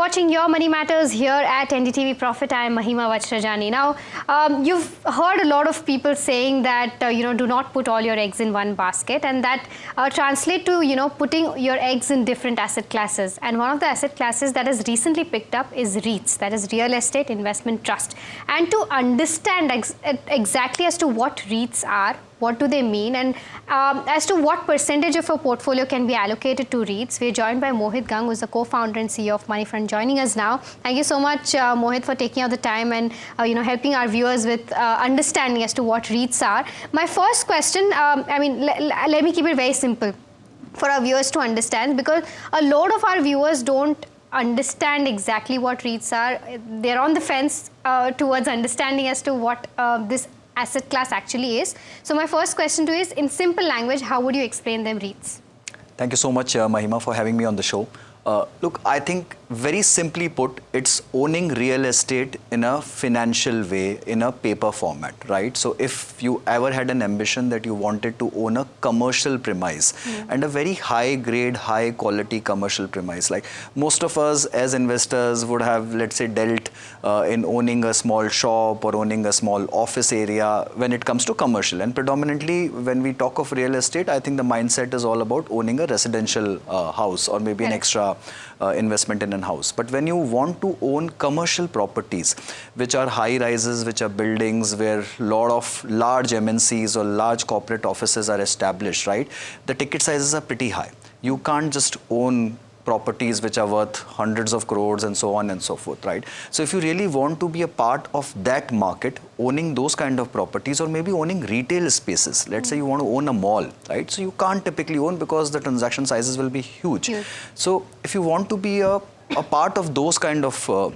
watching Your Money Matters here at NDTV Profit. I am Mahima Vajrajani. Now, you've heard a lot of people saying that, do not put all your eggs in one basket, and that translate to, putting your eggs in different asset classes. And one of the asset classes that has recently picked up is REITs, that is Real Estate Investment Trust. And to understand exactly as to what REITs are, what do they mean, and as to what percentage of a portfolio can be allocated to REITs, we're joined by Mohit Gang, who is the co-founder and CEO of Moneyfront, joining us now. Thank you so much, Mohit, for taking out the time and helping our viewers with understanding as to what REITs are. My first question, let me keep it very simple for our viewers to understand, because a lot of our viewers don't understand exactly what REITs are. They're on the fence towards understanding as to what this asset class actually is. So my first question to you is, in simple language, how would you explain them REITs? Thank you so much, Mahima, for having me on the show. Look, I think very simply put, it's owning real estate in a financial way, in a paper format, right? So if you ever had an ambition that you wanted to own a commercial premise and a very high grade, high quality commercial premise, like most of us as investors would have, let's say, dealt in owning a small shop or owning a small office area when it comes to commercial. And predominantly when we talk of real estate, I think the mindset is all about owning a residential house or maybe an extra investment in a house. But when you want to own commercial properties, which are high rises, which are buildings where a lot of large MNCs or large corporate offices are established, right? The ticket sizes are pretty high. You can't just own properties which are worth hundreds of crores and so on and so forth, right? So if you really want to be a part of that market, owning those kind of properties, or maybe owning retail spaces, let's say you want to own a mall, right? So you can't typically own because the transaction sizes will be huge. So if you want to be a part of those kind of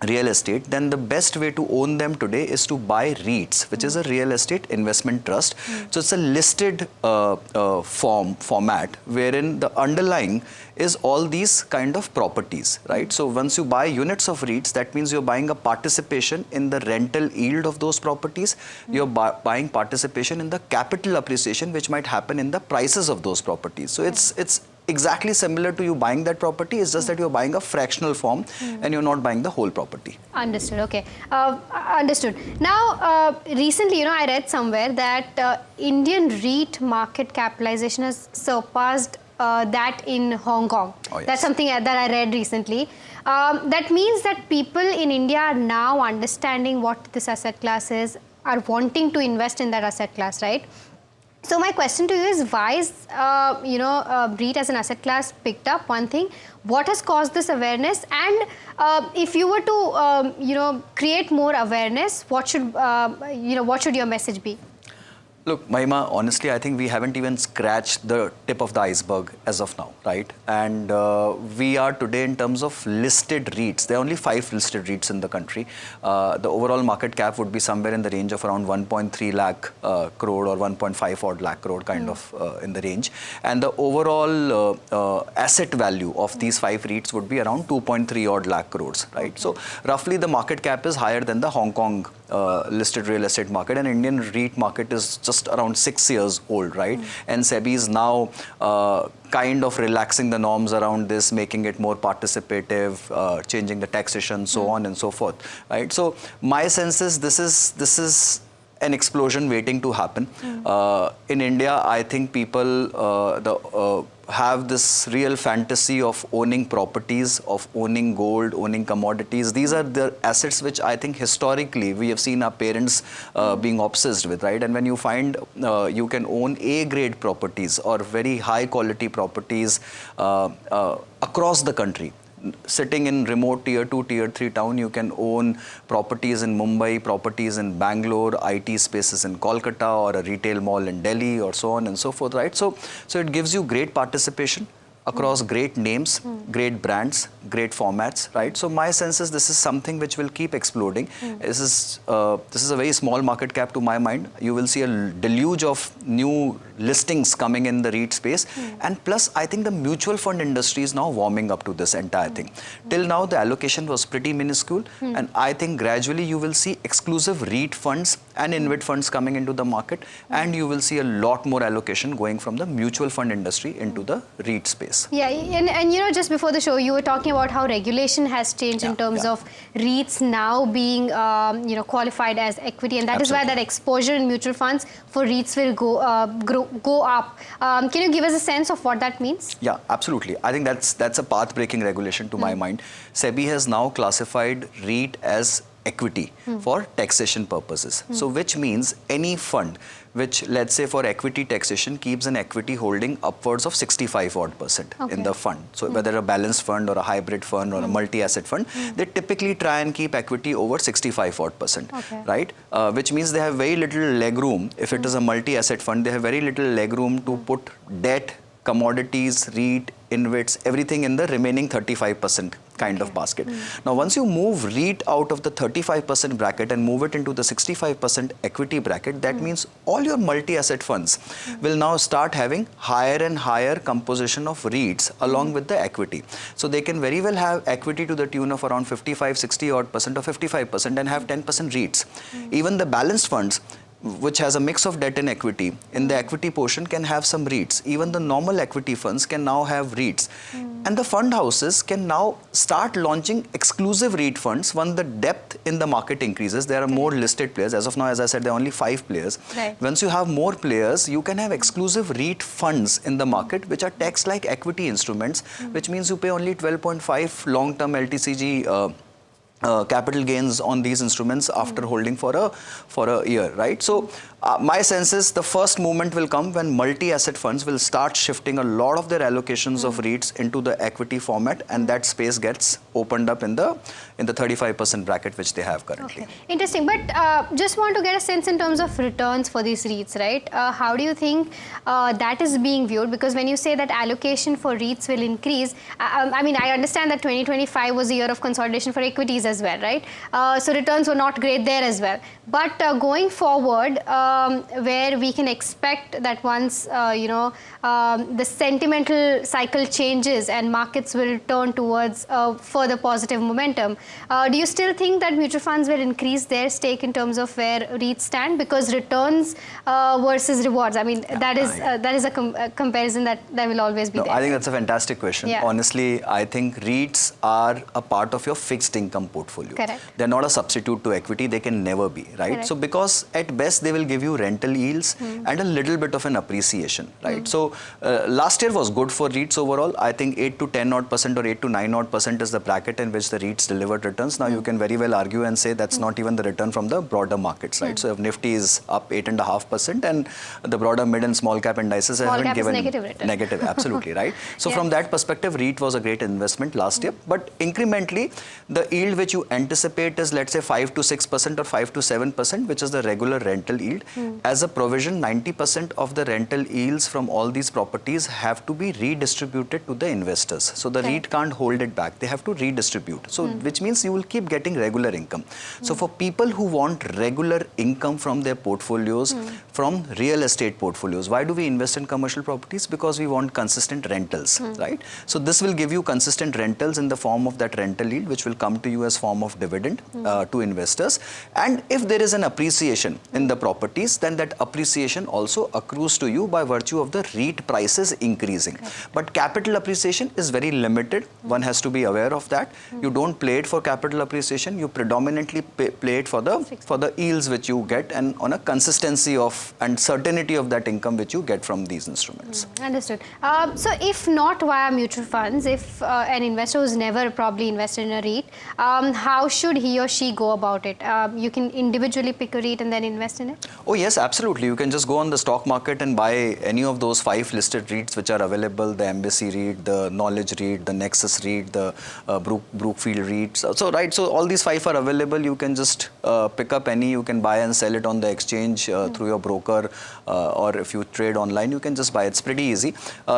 real estate, then the best way to own them today is to buy REITs, which is a real estate investment trust. So it's a listed format wherein the underlying is all these kind of properties, right? So once you buy units of REITs, that means you're buying a participation in the rental yield of those properties. You're buying participation in the capital appreciation which might happen in the prices of those properties. So it's exactly similar to you buying that property. It's just that you're buying a fractional form and you're not buying the whole property. Understood. Okay. Understood. Now, recently, I read somewhere that Indian REIT market capitalization has surpassed that in Hong Kong. Oh, yes. That's something that I read recently. That means that people in India are now understanding what this asset class is, are wanting to invest in that asset class, right? So my question to you is, why is REIT as an asset class picked up? One thing, what has caused this awareness? And if you were to create more awareness, what should your message be? Look, Mahima, honestly, I think we haven't even scratched the tip of the iceberg as of now, right? And we are today, in terms of listed REITs, there are only 5 listed REITs in the country. The overall market cap would be somewhere in the range of around 1.3 lakh crore or 1.5 odd lakh crore kind of in the range. And the overall asset value of these 5 REITs would be around 2.3 odd lakh crores, right? So roughly the market cap is higher than the Hong Kong listed real estate market, and Indian REIT market is just around 6 years old, right? And SEBI is now kind of relaxing the norms around this, making it more participative, changing the taxation, so on and so forth, right? So my sense is this is an explosion waiting to happen. In India, I think people have this real fantasy of owning properties, of owning gold, owning commodities. These are the assets which I think historically we have seen our parents being obsessed with, right? And when you find you can own A-grade properties or very high quality properties across the country, sitting in remote tier 2, tier 3 town, you can own properties in Mumbai, properties in Bangalore, IT spaces in Kolkata, or a retail mall in Delhi, or so on and so forth, right? So it gives you great participation across great names, great brands, great formats, right? So my sense is this is something which will keep exploding. This is a very small market cap to my mind. You will see a deluge of new listings coming in the REIT space. And plus, I think the mutual fund industry is now warming up to this entire thing. Till now, the allocation was pretty minuscule. And I think gradually you will see exclusive REIT funds and InvIT funds coming into the market. And you will see a lot more allocation going from the mutual fund industry into the REIT space. yes. Yeah, and you know, just before the show, you were talking about how regulation has changed in terms of REITs now being, you know, qualified as equity, and that is why that exposure in mutual funds for REITs will go up. Can you give us a sense of what that means? Yeah, absolutely. I think that's a path-breaking regulation to my mind. SEBI has now classified REIT as equity for taxation purposes. So which means any fund which, let's say for equity taxation, keeps an equity holding upwards of 65% in the fund. So whether a balanced fund or a hybrid fund or a multi-asset fund, they typically try and keep equity over 65%, right? Which means they have very little leg room. If it is a multi-asset fund, they have very little leg room to put debt, commodities, REIT, InvITs, everything in the remaining 35% kind of basket. Now, once you move REIT out of the 35% bracket and move it into the 65% equity bracket, that means all your multi-asset funds will now start having higher and higher composition of REITs along with the equity. So they can very well have equity to the tune of around 55, 60 odd percent or 55% and have 10% REITs. Even the balanced funds, which has a mix of debt and equity, in the equity portion can have some REITs. Even the normal equity funds can now have REITs. And the fund houses can now start launching exclusive REIT funds when the depth in the market increases. There are more listed players. As of now, as I said, there are only 5 players. Once you have more players, you can have exclusive REIT funds in the market, which are taxed like equity instruments, which means you pay only 12.5 long-term LTCG capital gains on these instruments after holding for a year, right? So my sense is the first movement will come when multi-asset funds will start shifting a lot of their allocations of REITs into the equity format, and that space gets opened up in the 35% bracket which they have currently. Interesting, but just want to get a sense in terms of returns for these REITs, right? How do you think that is being viewed? Because when you say that allocation for REITs will increase, I mean, I understand that 2025 was a year of consolidation for equities as well, right? So returns were not great there as well. But going forward, where we can expect that once, you know, the sentimental cycle changes and markets will turn towards further positive momentum, do you still think that mutual funds will increase their stake in terms of where REITs stand? Because returns versus rewards, I mean, that is a comparison that will always be there. I think that's a fantastic question. Honestly, I think REITs are a part of your fixed income portfolio. They're not a substitute to equity. They can never be, right? So because at best they will give you rental yields and a little bit of an appreciation, right? So last year was good for REITs overall. I think 8 to 10 odd percent or 8 to 9 odd percent is the bracket in which the REITs delivered returns. Now you can very well argue and say that's not even the return from the broader markets, right? So if Nifty is up 8.5% and the broader mid and small cap indices haven't given negative return. Negative, absolutely, right? So from that perspective, REIT was a great investment last year, but incrementally the yield which you anticipate is, let's say, 5 to 6% or 5 to 7%, which is the regular rental yield. As a provision, 90% of the rental yields from all these properties have to be redistributed to the investors. So the REIT can't hold it back. They have to redistribute. So which means you will keep getting regular income. So for people who want regular income from their portfolios, from real estate portfolios, why do we invest in commercial properties? Because we want consistent rentals, right? So this will give you consistent rentals in the form of that rental yield, which will come to you as form of dividend to investors. And if there is an appreciation in the properties, then that appreciation also accrues to you by virtue of the REIT prices increasing. But capital appreciation is very limited. One has to be aware of that. You don't play it for capital appreciation. You predominantly play it for the yields which you get and on a consistency of and certainty of that income which you get from these instruments. Understood. So if not via mutual funds, if an investor who's never probably invested in a REIT, how should he or she go about it? You can individually pick a REIT and then invest in it? Oh yes, absolutely. You can just go on the stock market and buy any of those 5 listed REITs which are available, the Embassy REIT, the Knowledge REIT, the Nexus REIT, the Brookfield REITs. So all these 5 are available. You can just pick up any, you can buy and sell it on the exchange through your broker, or if you trade online, you can just buy it. It's pretty easy.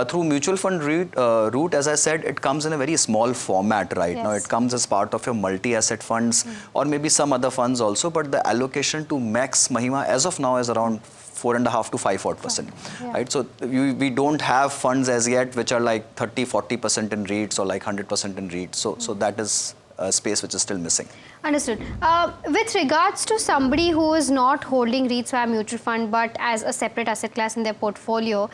Through mutual fund route, as I said, it comes in a very small format right now. It comes as part of your multi-asset funds or maybe some other funds also, but the allocation to max Mahima as of now is around 4.5 to 5 odd percent, right? So we don't have funds as yet which are like 30-40% in REITs or like 100% in REITs. So that is space which is still missing. Understood. With regards to somebody who is not holding REITs via mutual fund but as a separate asset class in their portfolio,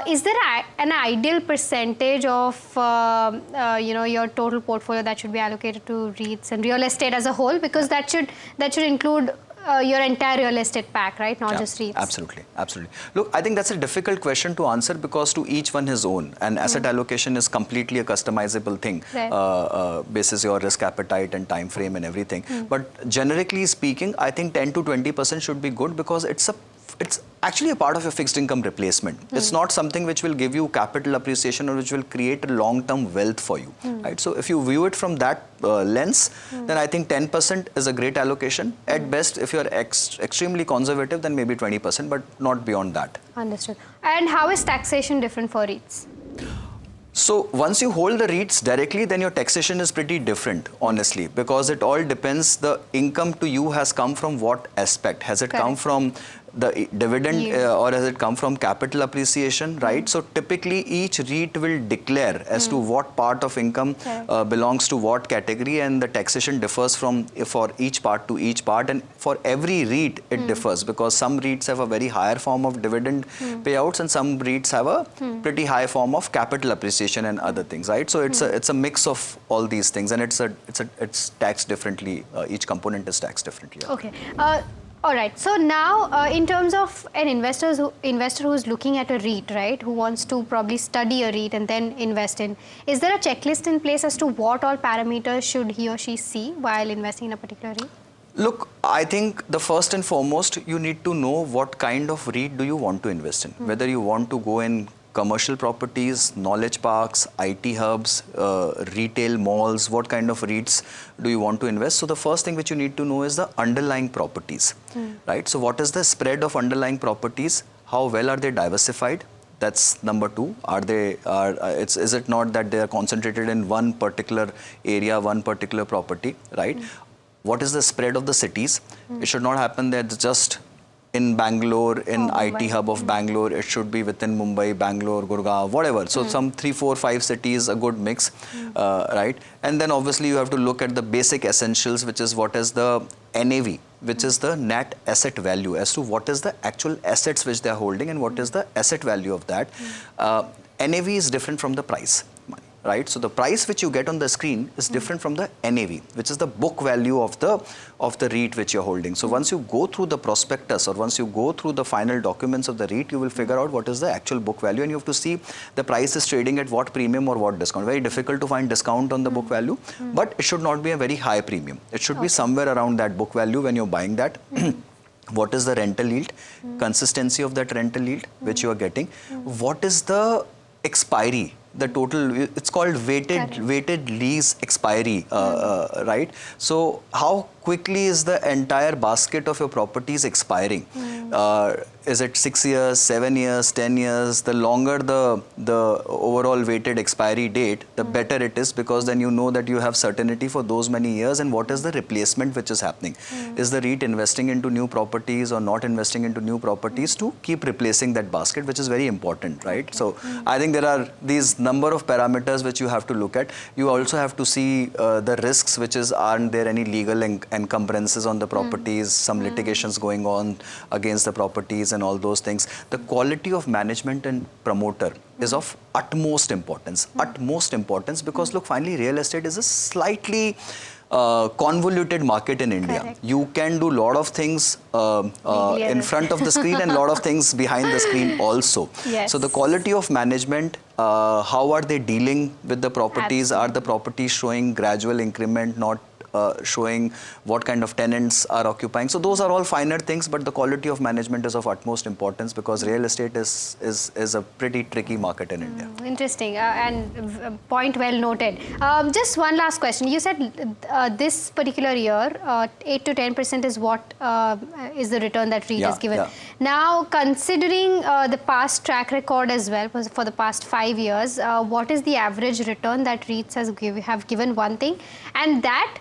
is there an ideal percentage of your total portfolio that should be allocated to REITs and real estate as a whole? Because that should include your entire real estate pack, right? Not just REITs. Absolutely, absolutely. Look, I think that's a difficult question to answer because to each one his own, and asset allocation is completely a customizable thing, right. Basis your risk appetite and time frame and everything. But generically speaking, I think 10 to 20% should be good because it's actually a part of your fixed income replacement. It's not something which will give you capital appreciation or which will create a long-term wealth for you, right? So if you view it from that lens, then I think 10% is a great allocation. At best, if you're extremely conservative, then maybe 20%, but not beyond that. Understood. And how is taxation different for REITs? So once you hold the REITs directly, then your taxation is pretty different, honestly, because it all depends. The income to you has come from what aspect? Has it come from the dividend or has it come from capital appreciation, right? So typically each REIT will declare as to what part of income belongs to what category, and the taxation differs for each part to each part, and for every REIT it differs because some REITs have a very higher form of dividend payouts and some REITs have a pretty high form of capital appreciation and other things, right? So it's a mix of all these things, and it's taxed differently. Each component is taxed differently. Okay. All right. So now, in terms of an investor who is looking at a REIT, right, who wants to probably study a REIT and then invest in, is there a checklist in place as to what all parameters should he or she see while investing in a particular REIT? Look, I think the first and foremost, you need to know what kind of REIT do you want to invest in. Whether you want to go in commercial properties, knowledge parks, IT hubs, retail malls, what kind of REITs do you want to invest? So the first thing which you need to know is the underlying properties, right? So what is the spread of underlying properties? How well are they diversified? That's number two. Is it not that they are concentrated in one particular area, one particular property, right? What is the spread of the cities? It should not happen that just in Bangalore, in IT hub of Bangalore, it should be within Mumbai, Bangalore, Gurgaon, whatever. So some 3, 4, 5 cities, a good mix, right? And then obviously you have to look at the basic essentials, which is what is the NAV, which is the net asset value, as to what is the actual assets which they are holding and what is the asset value of that. NAV is different from the price. Right, so the price which you get on the screen is different from the NAV, which is the book value of the REIT which you're holding. So once you go through the prospectus or once you go through the final documents of the REIT, you will figure out what is the actual book value, and you have to see the price is trading at what premium or what discount. Very difficult to find discount on the book value, but it should not be a very high premium. It should be somewhere around that book value when you're buying that. What is the rental yield, consistency of that rental yield which you are getting, what is the expiry, the total, it's called weighted lease expiry, right? So how quickly is the entire basket of your properties expiring? Is it 6 years, 7 years, 10 years? The longer the overall weighted expiry date, the better it is, because then you know that you have certainty for those many years. And what is the replacement which is happening? Is the REIT investing into new properties or not investing into new properties to keep replacing that basket, which is very important, right? So I think there are these number of parameters which you have to look at. You also have to see the risks, which is, aren't there any legal encumbrances on the properties, some litigations going on against the properties and all those things. The quality of management and promoter is of utmost importance. Utmost importance, because look, finally real estate is a slightly convoluted market in India. Correct. You can do a lot of things in front of the screen and a lot of things behind the screen also. Yes. So the quality of management, how are they dealing with the properties? Absolutely. Are the properties showing gradual increment, not showing what kind of tenants are occupying? So those are all finer things, but the quality of management is of utmost importance, because real estate is a pretty tricky market in India. Interesting, and point well noted. Just one last question. You said this particular year, 8 to 10% is what is the return that REIT is given. Now, considering the past track record as well, for the past 5 years, what is the average return that REITs have given? One thing, and that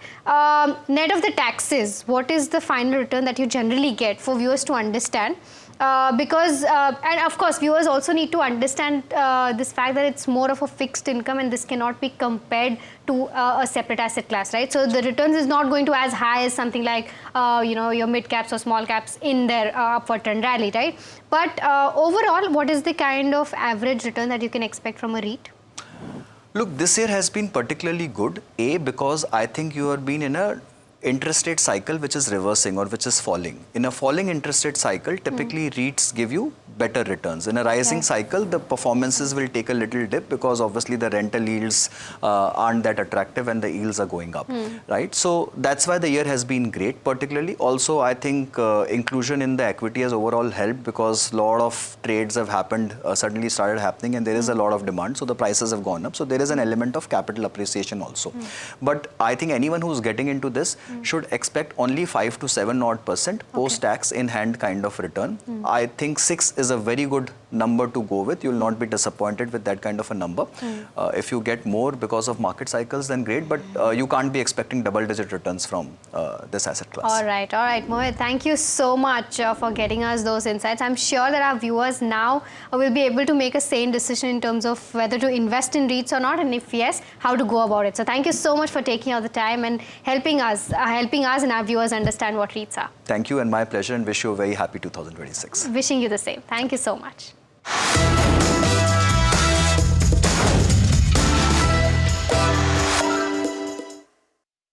net of the taxes, what is the final return that you generally get, for viewers to understand? because, and of course, viewers also need to understand this fact that it's more of a fixed income and this cannot be compared to a separate asset class, right? So the returns is not going to as high as something like, your mid caps or small caps in their upward trend rally, right? But overall, what is the kind of average return that you can expect from a REIT? Look, this year has been particularly good, because I think you have been in a interest rate cycle which is reversing or which is falling. In a falling interest rate cycle, typically REITs give you better returns. In a rising cycle, the performances will take a little dip because obviously the rental yields aren't that attractive and the yields are going up, right? So that's why the year has been great, particularly. Also, I think inclusion in the equity has overall helped because a lot of trades have happened, suddenly started happening, and there is a lot of demand, so the prices have gone up. So there is an element of capital appreciation also. But I think anyone who's getting into this should expect only 5 to 7% post-tax in hand kind of return. I think 6 is a very good number to go with. You will not be disappointed with that kind of a number. If you get more because of market cycles, then great, but you can't be expecting double-digit returns from this asset class. All right, Mohit, thank you so much for getting us those insights. I'm sure that our viewers now will be able to make a sane decision in terms of whether to invest in REITs or not, and if yes, how to go about it. So thank you so much for taking out the time and helping us and our viewers understand what REITs are. Thank you, and my pleasure, and wish you a very happy 2026. Wishing you the same. Thank you so much.